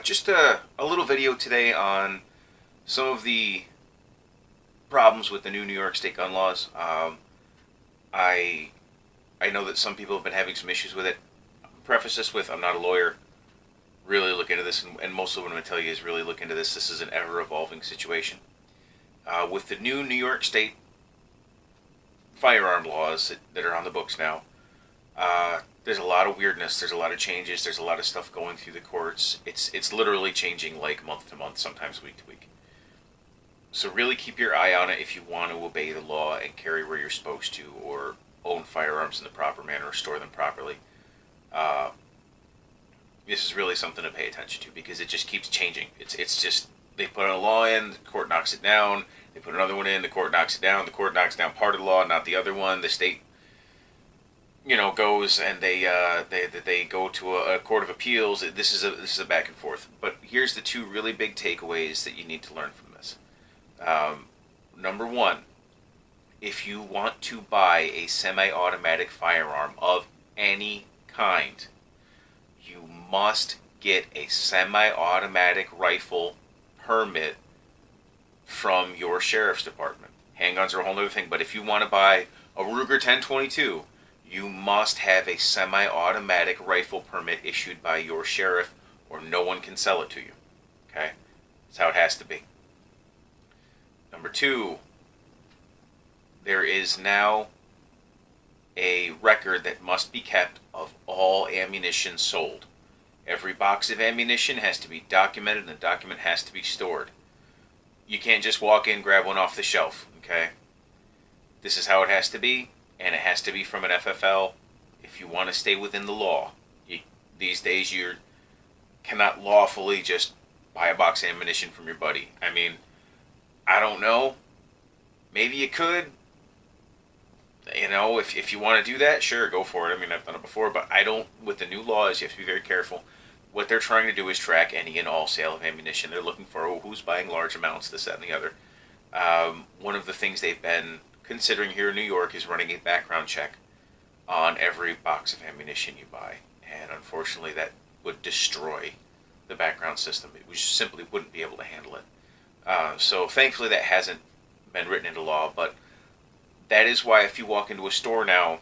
Just a little video today on some of the problems with the New York State gun laws. I I know that some people have been having some issues with it. Preface this with, I'm not a lawyer. Really look into this, and most of what I'm going to tell you is really look into this. This is an ever-evolving situation. With the New York State firearm laws that are on the books now, there's a lot of weirdness. There's a lot of changes. There's a lot of stuff going through the courts. It's literally changing like month to month, sometimes week to week. So really keep your eye on it if you want to obey the law and carry where you're supposed to, or own firearms in the proper manner, or store them properly. This is really something to pay attention to because it just keeps changing. It's just, they put a law in, the court knocks it down. They put another one in, the court knocks it down. The court knocks down part of the law, not the other one. The state, goes and they go to a court of appeals. This is a back and forth. But here's the two really big takeaways that you need to learn from this. Number one, if you want to buy a semi-automatic firearm of any kind, you must get a semi-automatic rifle permit from your sheriff's department. Handguns are a whole other thing, but if you want to buy a Ruger 1022, you must have a semi-automatic rifle permit issued by your sheriff, or no one can sell it to you. Okay? That's how it has to be. Number two, there is now a record that must be kept of all ammunition sold. Every box of ammunition has to be documented, and the document has to be stored. You can't just walk in, grab one off the shelf, okay? This is how it has to be, and it has to be from an FFL if you want to stay within the law. These days, you cannot lawfully just buy a box of ammunition from your buddy. I mean, I don't know. Maybe you could. If you want to do that, sure, go for it. I mean, I've done it before, but I don't. With the new laws, you have to be very careful. What they're trying to do is track any and all sale of ammunition. They're looking for who's buying large amounts, this, that, and the other. One of the things they've been considering here in New York is running a background check on every box of ammunition you buy. And unfortunately, that would destroy the background system. We simply wouldn't be able to handle it. So thankfully, that hasn't been written into law, but that is why if you walk into a store now,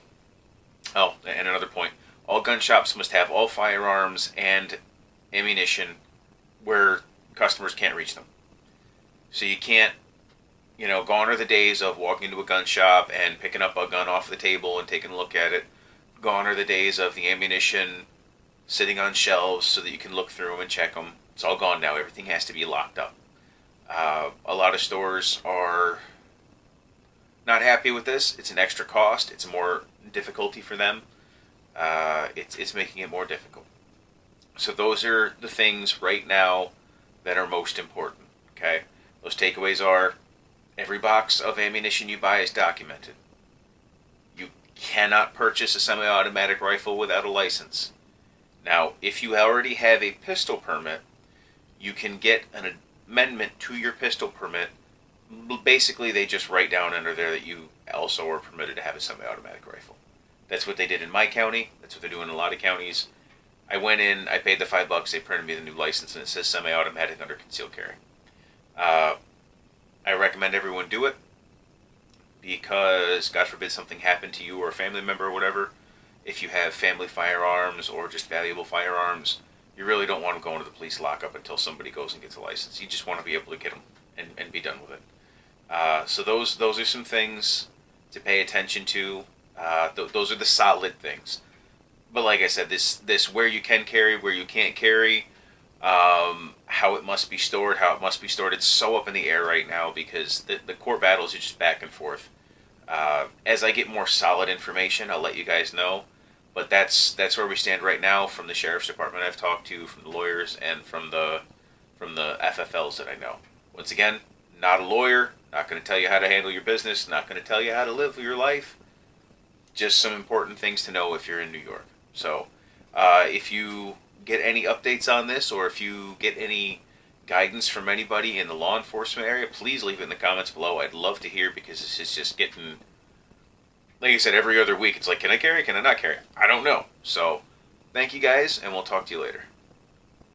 oh, and another point, all gun shops must have all firearms and ammunition where customers can't reach them. So you can't, gone are the days of walking into a gun shop and picking up a gun off the table and taking a look at it. Gone are the days of the ammunition sitting on shelves so that you can look through them and check them. It's all gone now. Everything has to be locked up. A lot of stores are not happy with this. It's an extra cost. It's more difficulty for them. It's making it more difficult. So those are the things right now that are most important. Okay, those takeaways are: every box of ammunition you buy is documented. You cannot purchase a semi-automatic rifle without a license. Now, if you already have a pistol permit, you can get an amendment to your pistol permit. Basically, they just write down under there that you also are permitted to have a semi-automatic rifle. That's what they did in my county. That's what they're doing in a lot of counties. I went in, I paid the $5, they printed me the new license, and it says semi-automatic under concealed carry. I recommend everyone do it because, God forbid, something happened to you or a family member or whatever. If you have family firearms or just valuable firearms, you really don't want to go into the police lockup until somebody goes and gets a license. You just want to be able to get them and be done with it. So those are some things to pay attention to. Those are the solid things. But like I said, this where you can carry, where you can't carry, how it must be stored, it's so up in the air right now because the court battles are just back and forth. As I get more solid information, I'll let you guys know. But that's where we stand right now from the sheriff's department I've talked to, from the lawyers, and from the FFLs that I know. Once again, not a lawyer, not going to tell you how to handle your business, not going to tell you how to live your life. Just some important things to know if you're in New York. So, if you get any updates on this, or if you get any guidance from anybody in the law enforcement area, please leave it in the comments below. I'd love to hear, because this is just getting, like I said, every other week. It's like, can I carry? Can I not carry? I don't know. So, thank you guys, and we'll talk to you later.